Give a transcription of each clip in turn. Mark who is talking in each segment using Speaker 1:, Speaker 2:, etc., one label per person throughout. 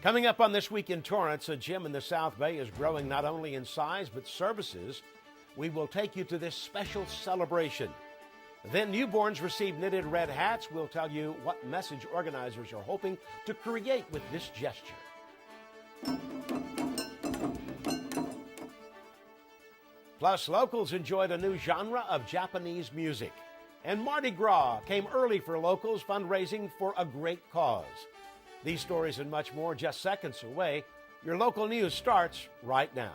Speaker 1: Coming up on This Week in Torrance, a gym in the South Bay is growing not only in size but services. We will take you to this special celebration. Then newborns receive knitted red hats. We'll tell you what message organizers are hoping to create with this gesture. Plus, locals enjoyed a new genre of Japanese music. And Mardi Gras came early for locals fundraising for a great cause. These stories and much more just seconds away. Your local news starts right now.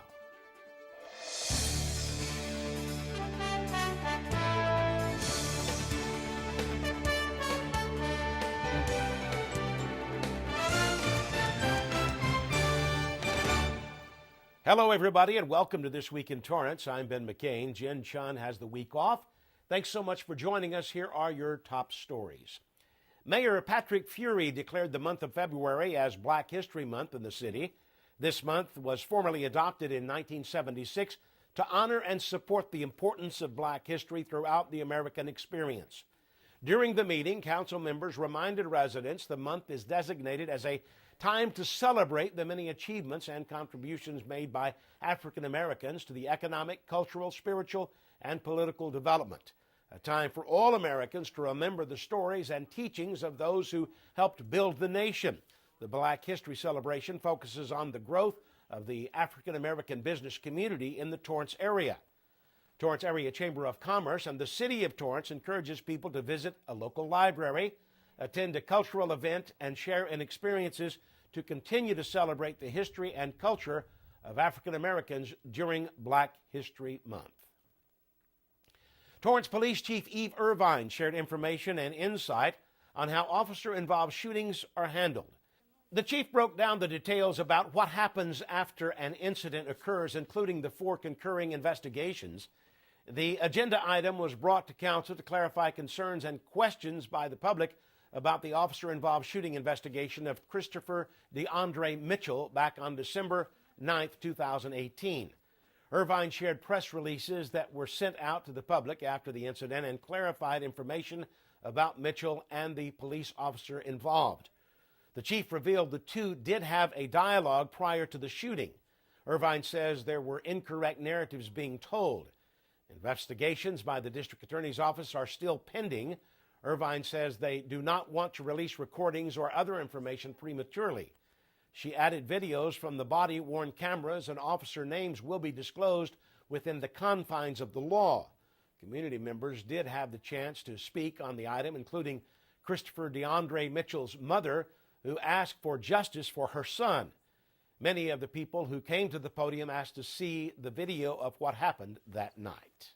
Speaker 1: Hello, everybody, and welcome to This Week in Torrance. I'm Ben McCain. Jin Chun has the week off. Thanks so much for joining us. Here are your top stories. Mayor Patrick Fury declared the month of February as Black History Month in the city. This month was formally adopted in 1976 to honor and support the importance of Black history throughout the American experience. During the meeting, council members reminded residents the month is designated as a time to celebrate the many achievements and contributions made by African Americans to the economic, cultural, spiritual, and political development. A time for all Americans to remember the stories and teachings of those who helped build the nation. The Black History Celebration focuses on the growth of the African American business community in the Torrance area. Torrance Area Chamber of Commerce and the City of Torrance encourages people to visit a local library, attend a cultural event, and share in experiences to continue to celebrate the history and culture of African Americans during Black History Month. Torrance Police Chief Eve Irvine shared information and insight on how officer-involved shootings are handled. The chief broke down the details about what happens after an incident occurs, including the 4 concurring investigations. The agenda item was brought to council to clarify concerns and questions by the public about the officer-involved shooting investigation of Christopher DeAndre Mitchell back on December 9, 2018. Irvine shared press releases that were sent out to the public after the incident and clarified information about Mitchell and the police officer involved. The chief revealed the two did have a dialogue prior to the shooting. Irvine says there were incorrect narratives being told. Investigations by the district attorney's office are still pending. Irvine says they do not want to release recordings or other information prematurely. She added videos from the body-worn cameras and officer names will be disclosed within the confines of the law. Community members did have the chance to speak on the item, including Christopher DeAndre Mitchell's mother, who asked for justice for her son. Many of the people who came to the podium asked to see the video of what happened that night.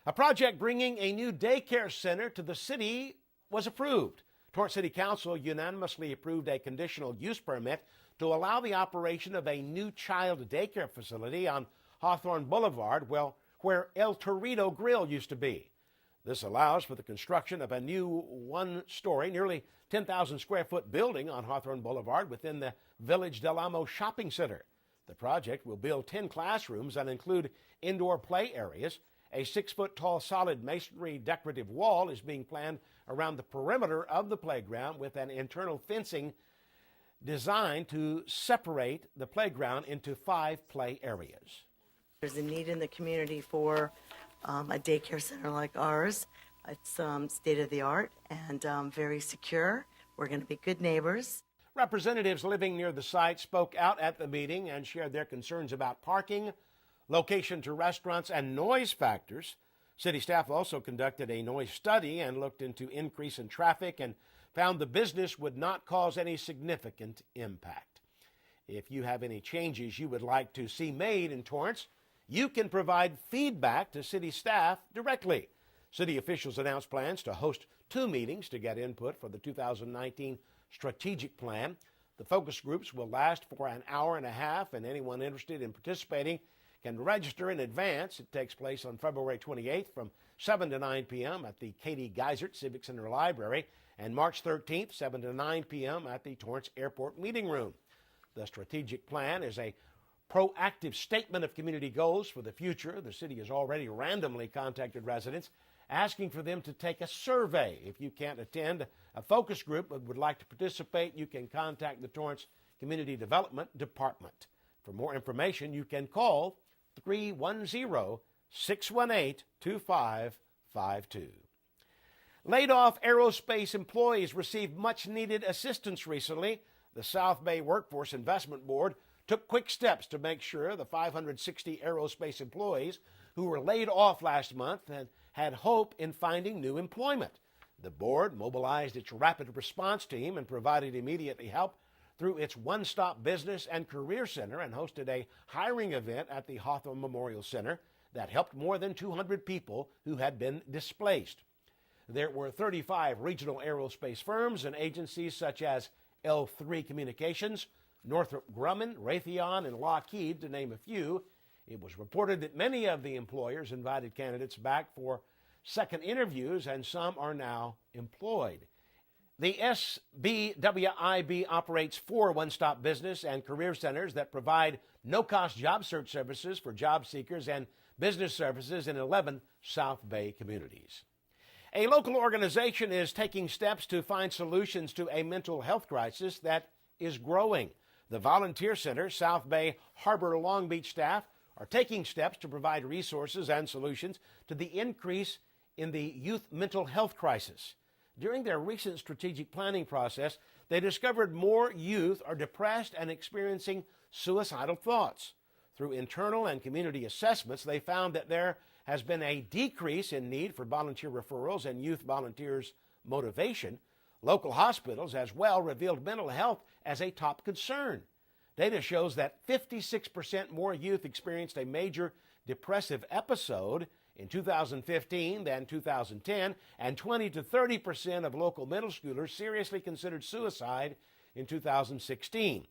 Speaker 1: A project bringing a new daycare center to the city was approved. Torrance City Council unanimously approved a conditional use permit to allow the operation of a new child daycare facility on Hawthorne Boulevard, where El Torito Grill used to be. This allows for the construction of a new one-story, nearly 10,000 square foot building on Hawthorne Boulevard within the Village Del Amo Shopping Center. The project will build 10 classrooms and include indoor play areas. A 6-foot-tall solid masonry decorative wall is being planned around the perimeter of the playground with an internal fencing designed to separate the playground into 5 play areas.
Speaker 2: There's a need in the community for a daycare center like ours. It's state-of-the-art and very secure. We're going to be good neighbors.
Speaker 1: Representatives living near the site spoke out at the meeting and shared their concerns about parking, location to restaurants, and noise factors. City staff also conducted a noise study and looked into increase in traffic and found the business would not cause any significant impact. If you have any changes you would like to see made in Torrance, you can provide feedback to city staff directly. City officials announced plans to host 2 meetings to get input for the 2019 strategic plan. The focus groups will last for an hour and a half, and anyone interested in participating can register in advance. It takes place on February 28th from 7 to 9 p.m. at the Katie Geisert Civic Center Library and March 13th, 7 to 9 p.m. at the Torrance Airport Meeting Room. The strategic plan is a proactive statement of community goals for the future. The city has already randomly contacted residents asking for them to take a survey. If you can't attend a focus group but would like to participate, you can contact the Torrance Community Development Department. For more information, you can call 310-618-2552. Laid off aerospace employees received much-needed assistance recently. The South Bay Workforce Investment Board took quick steps to make sure the 560 aerospace employees who were laid off last month had hope in finding new employment. The board mobilized its rapid response team and provided immediate help through its one-stop business and career center and hosted a hiring event at the Hawthorne Memorial Center that helped more than 200 people who had been displaced. There were 35 regional aerospace firms and agencies such as L3 Communications, Northrop Grumman, Raytheon, and Lockheed, to name a few. It was reported that many of the employers invited candidates back for second interviews, and some are now employed. The SBWIB operates 4 one-stop business and career centers that provide no-cost job search services for job seekers and business services in 11 South Bay communities. A local organization is taking steps to find solutions to a mental health crisis that is growing. The Volunteer Center, South Bay Harbor Long Beach staff are taking steps to provide resources and solutions to the increase in the youth mental health crisis. During their recent strategic planning process, they discovered more youth are depressed and experiencing suicidal thoughts. Through internal and community assessments, they found that there has been a decrease in need for volunteer referrals and youth volunteers' motivation. Local hospitals as well revealed mental health as a top concern. Data shows that 56% more youth experienced a major depressive episode in 2015 than 2010, and 20 to 30% of local middle schoolers seriously considered suicide in 2016.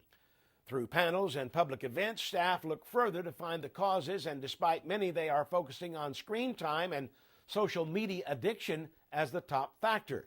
Speaker 1: Through panels and public events, staff look further to find the causes, and despite many, they are focusing on screen time and social media addiction as the top factor.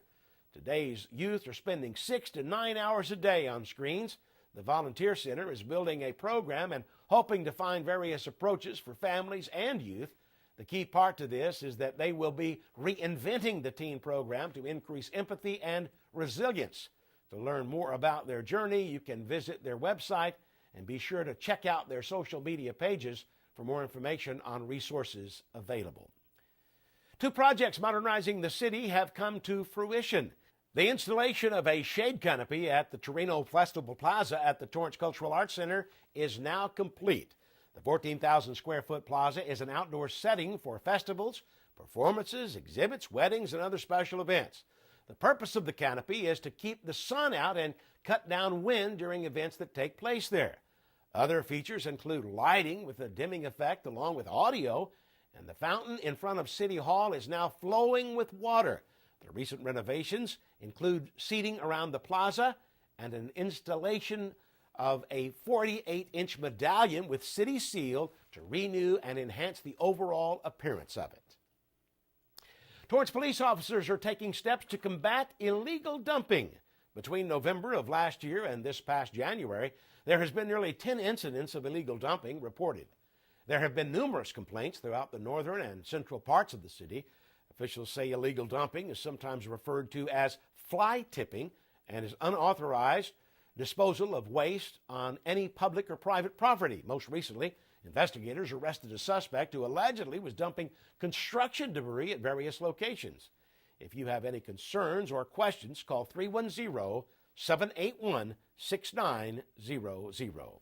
Speaker 1: Today's youth are spending 6 to 9 hours a day on screens. The Volunteer Center is building a program and hoping to find various approaches for families and youth. The key part to this is that they will be reinventing the teen program to increase empathy and resilience. To learn more about their journey, you can visit their website and be sure to check out their social media pages for more information on resources available. 2 projects modernizing the city have come to fruition. The installation of a shade canopy at the Torino Plaza at the Torrance Cultural Arts Center is now complete. The 14,000 square foot plaza is an outdoor setting for festivals, performances, exhibits, weddings, and other special events. The purpose of the canopy is to keep the sun out and cut down wind during events that take place there. Other features include lighting with a dimming effect along with audio, and the fountain in front of City Hall is now flowing with water. The recent renovations include seating around the plaza and an installation of a 48-inch medallion with city seal to renew and enhance the overall appearance of it. Torrance police officers are taking steps to combat illegal dumping. Between November of last year and this past January, there has been nearly 10 incidents of illegal dumping reported. There have been numerous complaints throughout the northern and central parts of the city. Officials say illegal dumping is sometimes referred to as fly tipping and is unauthorized disposal of waste on any public or private property. Most recently, investigators arrested a suspect who allegedly was dumping construction debris at various locations. If you have any concerns or questions, call 310-781-6900.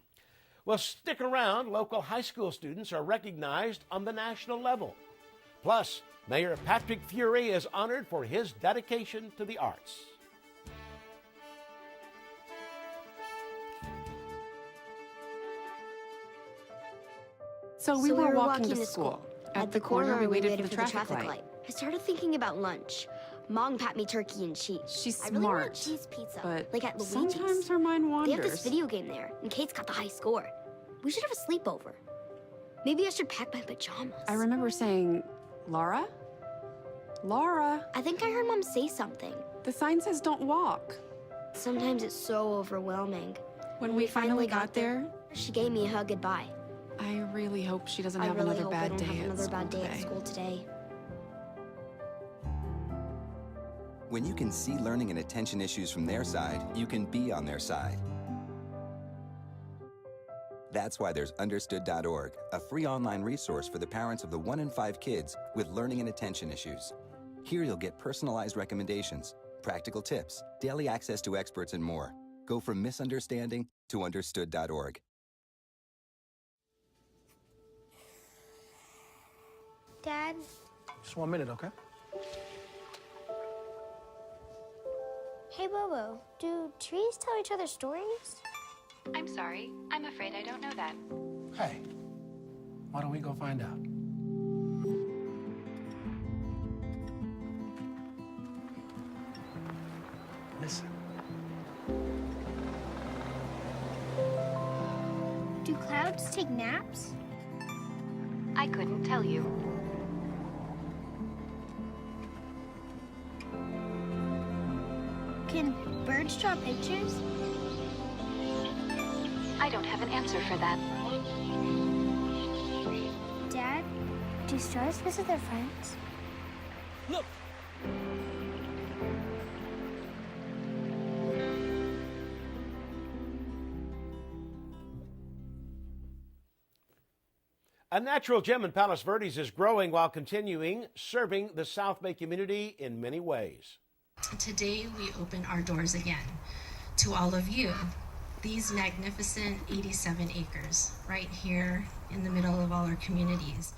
Speaker 1: Well, stick around. Local high school students are recognized on the national level. Plus, Mayor Patrick Fury is honored for his dedication to the arts.
Speaker 3: So we were walking to school. At the corner, we waited for the traffic light.
Speaker 4: I started thinking about lunch. Mom pat me turkey and cheese.
Speaker 3: She's
Speaker 4: I really want
Speaker 3: smart,
Speaker 4: cheese pizza,
Speaker 3: but
Speaker 4: like at Luigi's.
Speaker 3: sometimes her mind
Speaker 4: They have this
Speaker 3: wanders.
Speaker 4: video game there, and Kate's got the high score. We should have a sleepover. Maybe I should pack my pajamas.
Speaker 3: I remember saying, Laura? Laura,
Speaker 4: I think I heard Mom say something.
Speaker 3: the sign says don't walk.
Speaker 4: Sometimes it's so overwhelming.
Speaker 3: When we finally got there,
Speaker 4: She gave me a hug goodbye.
Speaker 3: I really hope she doesn't
Speaker 4: I
Speaker 3: have
Speaker 4: really
Speaker 3: another
Speaker 4: hope I
Speaker 3: bad
Speaker 4: don't
Speaker 3: day
Speaker 4: have
Speaker 3: at
Speaker 4: another
Speaker 3: school
Speaker 4: bad day at
Speaker 3: today.
Speaker 4: school today.
Speaker 5: When you can see learning and attention issues from their side, you can be on their side. That's why there's Understood.org, a free online resource for the parents of the 1 in 5 kids with learning and attention issues. Here you'll get personalized recommendations, practical tips, daily access to experts, and more. Go from misunderstanding to Understood.org.
Speaker 4: Dad?
Speaker 6: Just 1 minute, okay?
Speaker 4: Hey, Bobo, do trees tell each other stories?
Speaker 3: I'm sorry. I'm afraid I don't know that.
Speaker 6: Hey, why don't we go find out? Listen.
Speaker 4: Do clouds take naps?
Speaker 3: I couldn't tell you.
Speaker 4: Can birds draw pictures?
Speaker 3: I don't have an answer for that.
Speaker 4: Dad, do stars visit their friends?
Speaker 6: Look!
Speaker 1: A natural gem in Palos Verdes is growing while continuing serving the South Bay community in many ways.
Speaker 7: Today we open our doors again to all of you. These magnificent 87 acres right here in the middle of all our communities.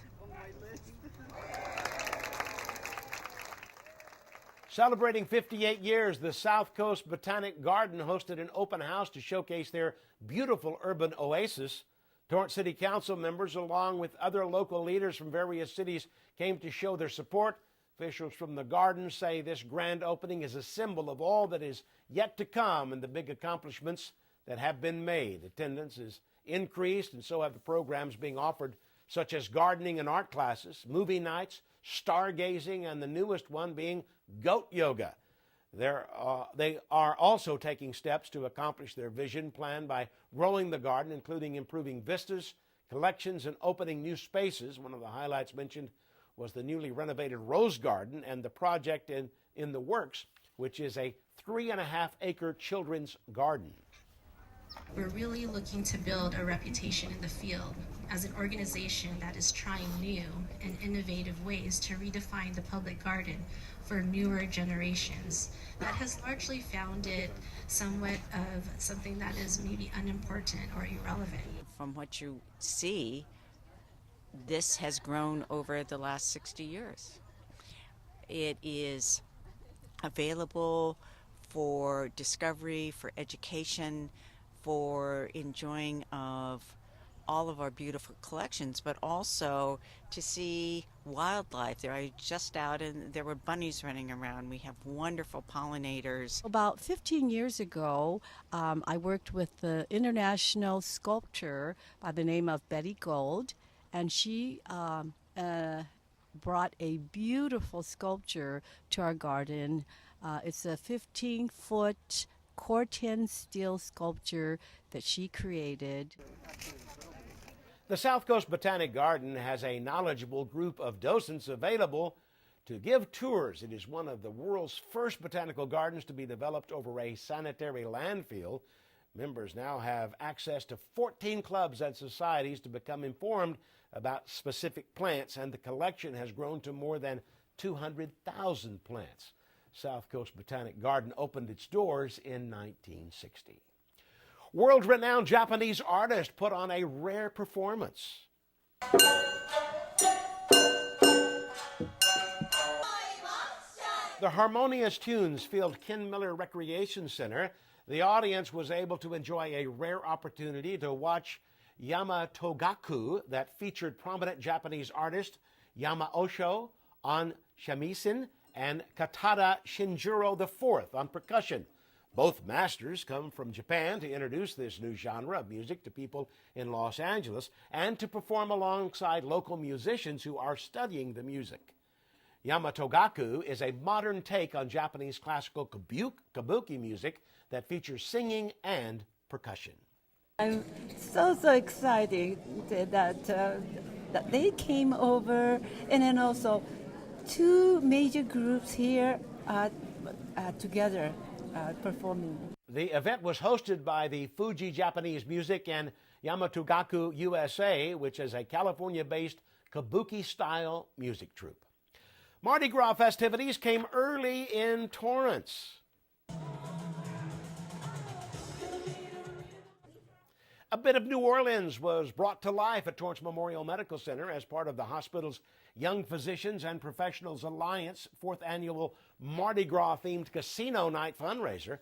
Speaker 1: Celebrating 58 years, the South Coast Botanic Garden hosted an open house to showcase their beautiful urban oasis. Torrance City Council members, along with other local leaders from various cities, came to show their support. Officials from the garden say this grand opening is a symbol of all that is yet to come and the big accomplishments that have been made. Attendance has increased, and so have the programs being offered, such as gardening and art classes, movie nights, stargazing, and the newest one being goat yoga. They are also taking steps to accomplish their vision plan by growing the garden, including improving vistas, collections, and opening new spaces. One of the highlights mentioned was the newly renovated Rose Garden and the project in the works, which is a 3.5-acre children's garden.
Speaker 7: We're really looking to build a reputation in the field as an organization that is trying new and innovative ways to redefine the public garden for newer generations. That has largely found it somewhat of something that is maybe unimportant or irrelevant.
Speaker 8: From what you see, this has grown over the last 60 years. It is available for discovery, for education, for enjoying of all of our beautiful collections, but also to see wildlife. I was just out and there were bunnies running around. We have wonderful pollinators.
Speaker 9: About 15 years ago, I worked with the international sculptor by the name of Betty Gold, and she brought a beautiful sculpture to our garden. It's a 15-foot Corten steel sculpture that she created.
Speaker 1: The South Coast Botanic Garden has a knowledgeable group of docents available to give tours. It is one of the world's first botanical gardens to be developed over a sanitary landfill. Members now have access to 14 clubs and societies to become informed about specific plants, and the collection has grown to more than 200,000 plants. South Coast Botanic Garden opened its doors in 1960. World-renowned Japanese artist put on a rare performance. The Harmonious Tunes filled Ken Miller Recreation Center. The audience was able to enjoy a rare opportunity to watch Yamatogaku that featured prominent Japanese artist Yamaosho on shamisen and Katada Shinjiro IV on percussion. Both masters come from Japan to introduce this new genre of music to people in Los Angeles and to perform alongside local musicians who are studying the music. Yamatogaku is a modern take on Japanese classical kabuki music that features singing and percussion.
Speaker 10: I'm so excited that they came over, and then also two major groups here together performing.
Speaker 1: The event was hosted by the Fuji Japanese Music and Yamatogaku USA, which is a California-based kabuki-style music troupe. Mardi Gras festivities came early in Torrance. A bit of New Orleans was brought to life at Torrance Memorial Medical Center as part of the hospital's Young Physicians and Professionals Alliance 4th annual Mardi Gras-themed casino night fundraiser.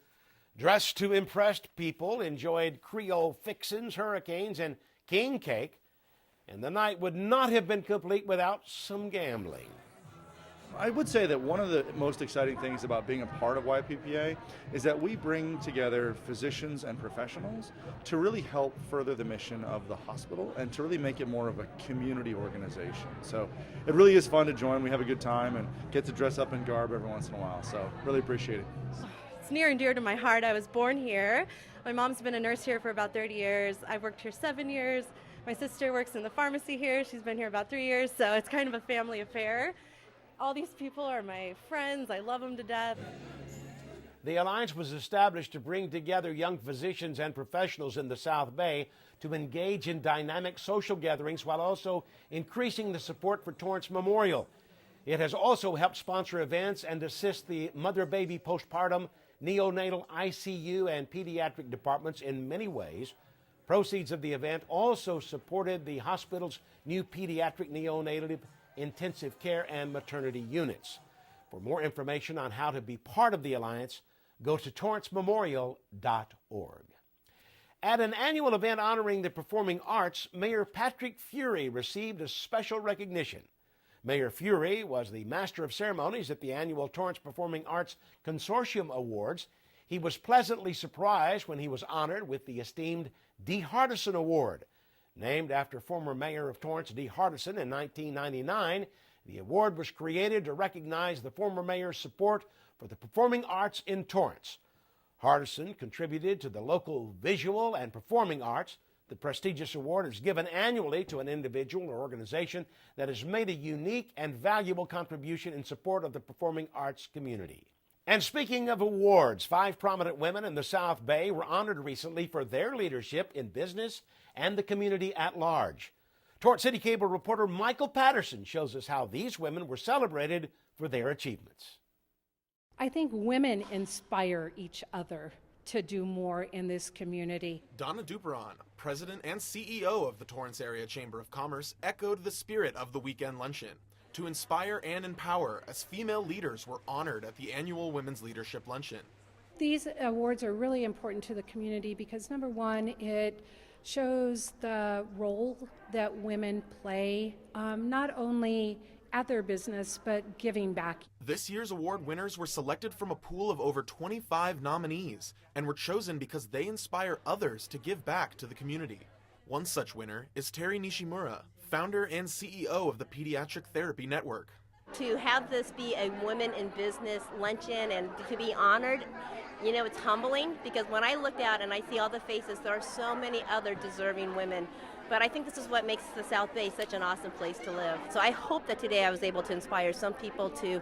Speaker 1: Dressed to impress people enjoyed Creole fixins, hurricanes, and king cake, and the night would not have been complete without some gambling.
Speaker 11: I would say that one of the most exciting things about being a part of YPPA is that we bring together physicians and professionals to really help further the mission of the hospital and to really make it more of a community organization. So it really is fun to join. We have a good time and get to dress up in garb every once in a while. So really appreciate it.
Speaker 12: It's near and dear to my heart. I was born here. My mom's been a nurse here for about 30 years. I've worked here 7 years. My sister works in the pharmacy here. She's been here about 3 years, so it's kind of a family affair. All these people are my friends. I love them to death.
Speaker 1: The Alliance was established to bring together young physicians and professionals in the South Bay to engage in dynamic social gatherings while also increasing the support for Torrance Memorial. It has also helped sponsor events and assist the mother-baby postpartum, neonatal ICU, and pediatric departments in many ways. Proceeds of the event also supported the hospital's new pediatric, neonatal, intensive care, and maternity units. For more information on how to be part of the Alliance, go to torrancememorial.org. At an annual event honoring the performing arts, Mayor Patrick Fury received a special recognition. Mayor Fury was the Master of Ceremonies at the annual Torrance Performing Arts Consortium Awards. He was pleasantly surprised when he was honored with the esteemed D. Hardison Award. Named after former mayor of Torrance, D. Hardison, in 1999, the award was created to recognize the former mayor's support for the performing arts in Torrance. Hardison contributed to the local visual and performing arts. The prestigious award is given annually to an individual or organization that has made a unique and valuable contribution in support of the performing arts community. And speaking of awards, 5 prominent women in the South Bay were honored recently for their leadership in business and the community at large. Torrance City Cable reporter Michael Patterson shows us how these women were celebrated for their achievements.
Speaker 13: I think women inspire each other to do more in this community.
Speaker 14: Donna Duperon, president and CEO of the Torrance Area Chamber of Commerce, echoed the spirit of the weekend luncheon to inspire and empower as female leaders were honored at the annual Women's Leadership Luncheon.
Speaker 13: These awards are really important to the community because, number one, it shows the role that women play, not only at their business, but giving back.
Speaker 14: This year's award winners were selected from a pool of over 25 nominees and were chosen because they inspire others to give back to the community. One such winner is Terry Nishimura, founder and CEO of the Pediatric Therapy Network.
Speaker 15: To have this be a women in business luncheon and to be honored, you know, it's humbling because when I look out and I see all the faces, there are so many other deserving women. But I think this is what makes the South Bay such an awesome place to live. So I hope that today I was able to inspire some people to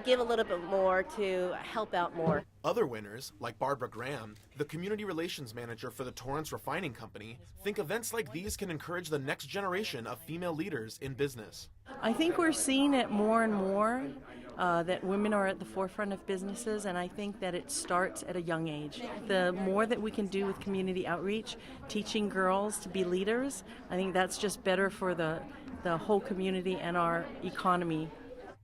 Speaker 15: give a little bit more, to help out more.
Speaker 14: Other winners, like Barbara Graham, the community relations manager for the Torrance Refining Company, think events like these can encourage the next generation of female leaders in business.
Speaker 16: I think we're seeing it more and more, that women are at the forefront of businesses, and I think that it starts at a young age. The more that we can do with community outreach, teaching girls to be leaders, I think that's just better for the whole community and our economy.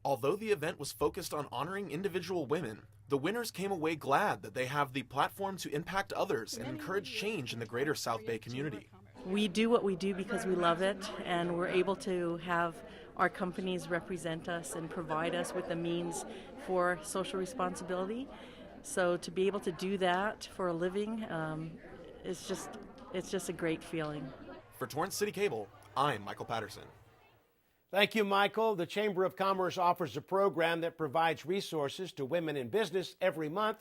Speaker 14: Although the event was focused on honoring individual women, the winners came away glad that they have the platform to impact others and encourage change in the greater South Bay community.
Speaker 16: We do what we do because we love it, and we're able to have our companies represent us and provide us with the means for social responsibility. So to be able to do that for a living, it's just a great feeling.
Speaker 14: For Torrance City Cable, I'm Michael Patterson.
Speaker 1: Thank you, Michael. The Chamber of Commerce offers a program that provides resources to women in business every month.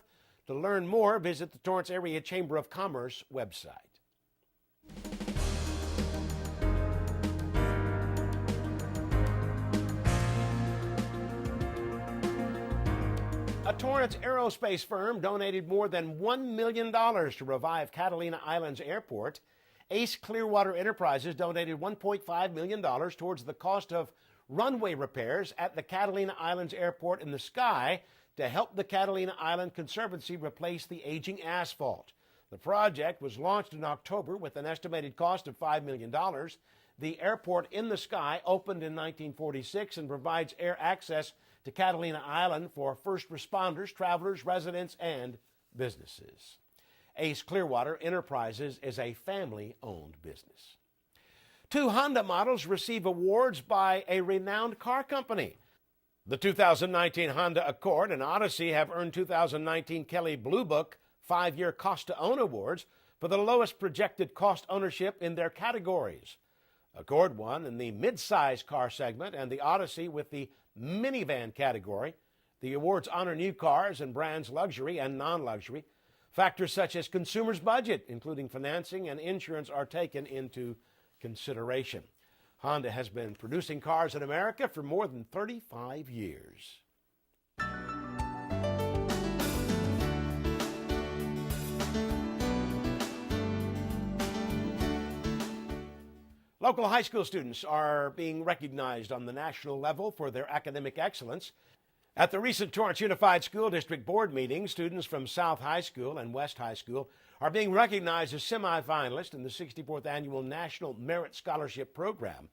Speaker 1: To learn more, visit the Torrance Area Chamber of Commerce website. A Torrance Aerospace firm donated more than $1 million to revive Catalina Island's airport. Ace Clearwater Enterprises donated $1.5 million towards the cost of runway repairs at the Catalina Island's airport in the sky to help the Catalina Island Conservancy replace the aging asphalt. The project was launched in October with an estimated cost of $5 million. The airport in the sky opened in 1946 and provides air access to Catalina Island for first responders, travelers, residents, and businesses. Ace Clearwater Enterprises is a family-owned business. 2 Honda models receive awards by a renowned car company. The 2019 Honda Accord and Odyssey have earned 2019 Kelley Blue Book 5-year Cost to Own Awards for the lowest projected cost ownership in their categories. Accord won in the mid-size car segment and the Odyssey with the minivan category. The awards honor new cars and brands luxury and non-luxury. Factors such as consumers' budget, including financing and insurance, are taken into consideration. Honda has been producing cars in America for more than 35 years. Local high school students are being recognized on the national level for their academic excellence. At the recent Torrance Unified School District Board meeting, students from South High School and West High School are being recognized as semifinalists in the 64th Annual National Merit Scholarship Program.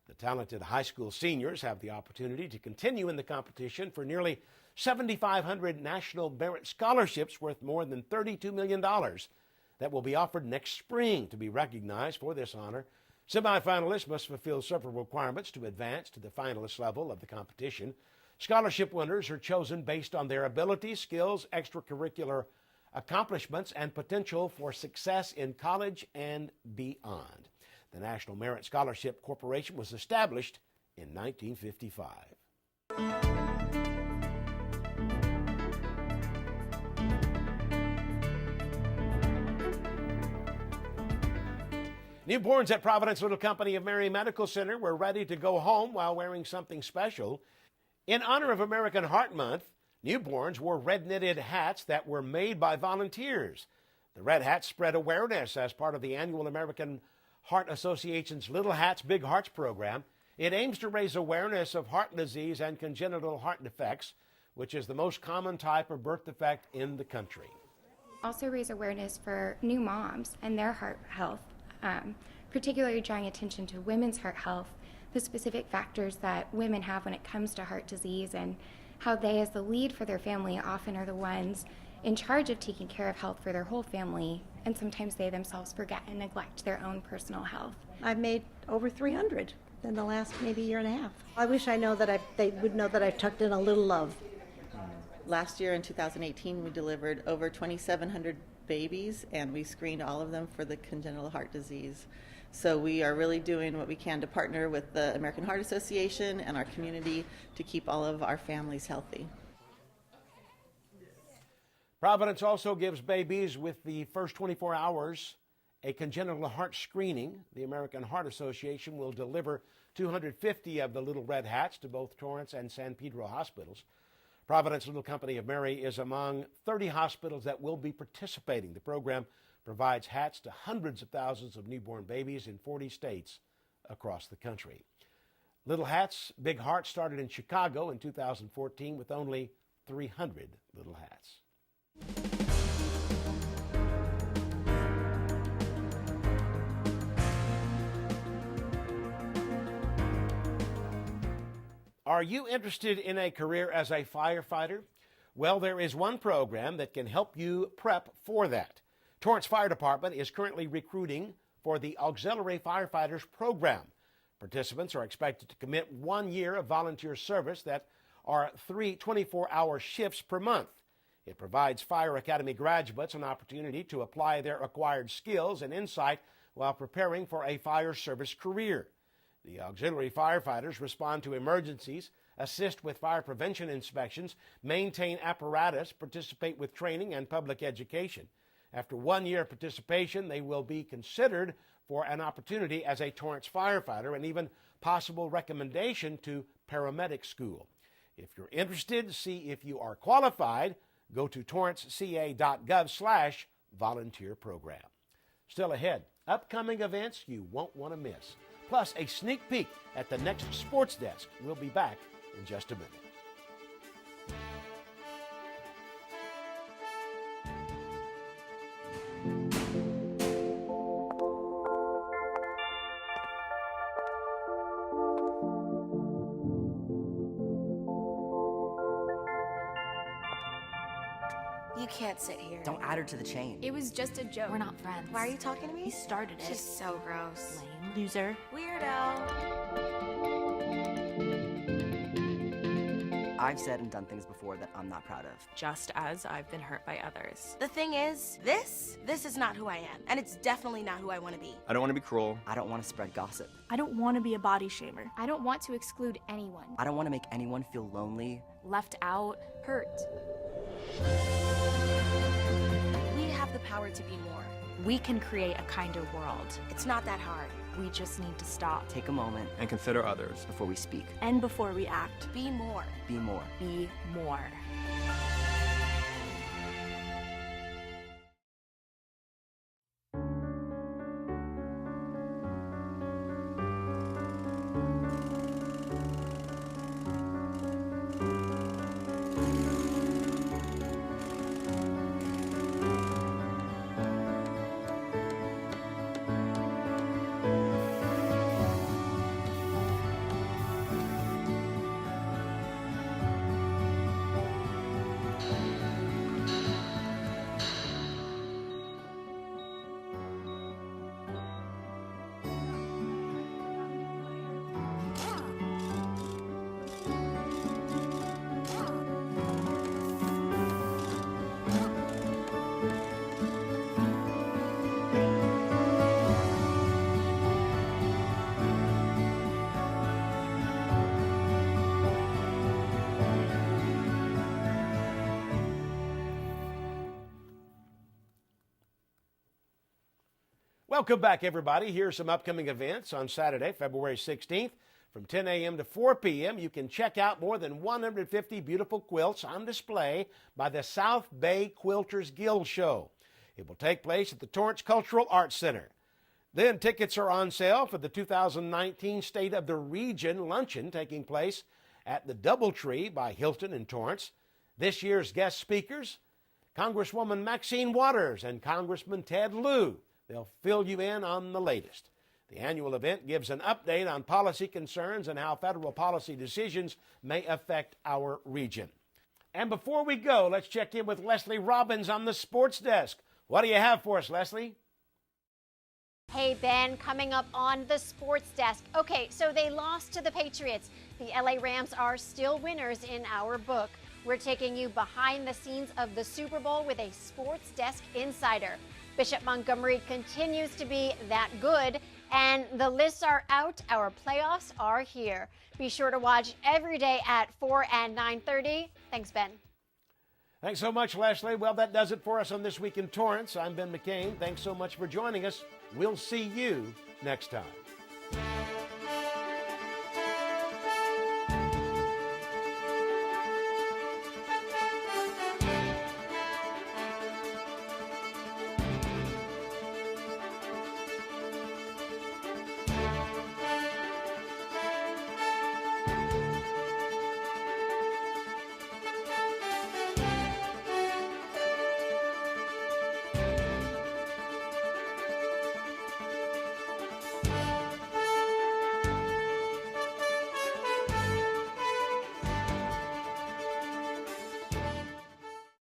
Speaker 1: The talented high school seniors have the opportunity to continue in the competition for nearly 7,500 National Merit Scholarships worth more than $32 million that will be offered next spring. To be recognized for this honor, semifinalists must fulfill several requirements to advance to the finalist level of the competition. Scholarship winners are chosen based on their abilities, skills, extracurricular accomplishments, and potential for success in college and beyond. The National Merit Scholarship Corporation was established in 1955. Newborns at Providence Little Company of Mary Medical Center were ready to go home while wearing something special. In honor of American Heart Month, newborns wore red knitted hats that were made by volunteers. The red hats spread awareness as part of the annual American Heart Association's Little Hats, Big Hearts program. It aims to raise awareness of heart disease and congenital heart defects, which is the most common type of birth defect in the country.
Speaker 17: Also raise awareness for new moms and their heart health, particularly drawing attention to women's heart health, the specific factors that women have when it comes to heart disease, and how they, as the lead for their family, often are the ones in charge of taking care of health for their whole family, and sometimes they themselves forget and neglect their own personal health.
Speaker 18: I've made over 300 in the last maybe year and a half. I wish I know that they would know that I've tucked in a little love.
Speaker 19: Last year in 2018, we delivered over 2,700 babies, and we screened all of them for the congenital heart disease. So we are really doing what we can to partner with the American Heart Association and our community to keep all of our families healthy.
Speaker 1: Providence also gives babies with the first 24 hours a congenital heart screening. The American Heart Association will deliver 250 of the little red hats to both Torrance and San Pedro hospitals. Providence Little Company of Mary is among 30 hospitals that will be participating. The program provides hats to hundreds of thousands of newborn babies in 40 states across the country. Little Hats, Big Hearts started in Chicago in 2014 with only 300 little hats. Are you interested in a career as a firefighter? Well, there is one program that can help you prep for that. Torrance Fire Department is currently recruiting for the Auxiliary Firefighters program. Participants are expected to commit 1 year of volunteer service that are 3 24-hour shifts per month. It provides Fire Academy graduates an opportunity to apply their acquired skills and insight while preparing for a fire service career. The auxiliary firefighters respond to emergencies, assist with fire prevention inspections, maintain apparatus, participate with training and public education. After 1 year of participation, they will be considered for an opportunity as a Torrance firefighter and even possible recommendation to paramedic school. If you're interested, see if you are qualified, go to torranceca.gov/volunteer program. Still ahead, upcoming events you won't want to miss, plus a sneak peek at the next sports desk. We'll be back in just a minute.
Speaker 20: You can't sit here.
Speaker 21: Don't add her to the chain.
Speaker 20: It was just a joke. We're not friends. Why are you talking to me? He started it. She's so gross.
Speaker 21: Lame. Loser.
Speaker 20: Weirdo.
Speaker 21: I've said and done things before that I'm not proud of.
Speaker 20: Just as I've been hurt by others. The thing is, this is not who I am. And it's definitely not who I want to be.
Speaker 21: I don't want to be cruel. I don't want to spread gossip.
Speaker 20: I don't want to be a body shamer.
Speaker 17: I don't want to exclude anyone.
Speaker 21: I don't want to make anyone feel lonely,
Speaker 20: Left out, hurt. We have the power to be more. We can create a kinder world. It's not that hard. We just need to stop.
Speaker 21: take a moment, and consider others before we speak.
Speaker 20: And before we act, be more.
Speaker 21: Be more.
Speaker 20: Be more.
Speaker 1: Welcome back, everybody. Here's some upcoming events on Saturday, February 16th. From 10 a.m. to 4 p.m., you can check out more than 150 beautiful quilts on display by the South Bay Quilters Guild Show. It will take place at the Torrance Cultural Arts Center. Then tickets are on sale for the 2019 State of the Region Luncheon taking place at the Doubletree by Hilton in Torrance. This year's guest speakers, Congresswoman Maxine Waters and Congressman Ted Lieu. They'll fill you in on the latest. The annual event gives an update on policy concerns and how federal policy decisions may affect our region. And before we go, let's check in with Leslie Robbins on the sports desk. What do you have for us, Leslie?
Speaker 22: Hey, Ben, coming up on the sports desk. Okay, so they lost to the Patriots. The LA Rams are still winners in our book. We're taking you behind the scenes of the Super Bowl with a sports desk insider. Bishop Montgomery continues to be that good, and the lists are out. Our playoffs are here. Be sure to watch every day at 4 and 9:30. Thanks, Ben.
Speaker 1: Thanks so much, Leslie. Well, that does it for us on This Week in Torrance. I'm Ben McCain. Thanks so much for joining us. We'll see you next time.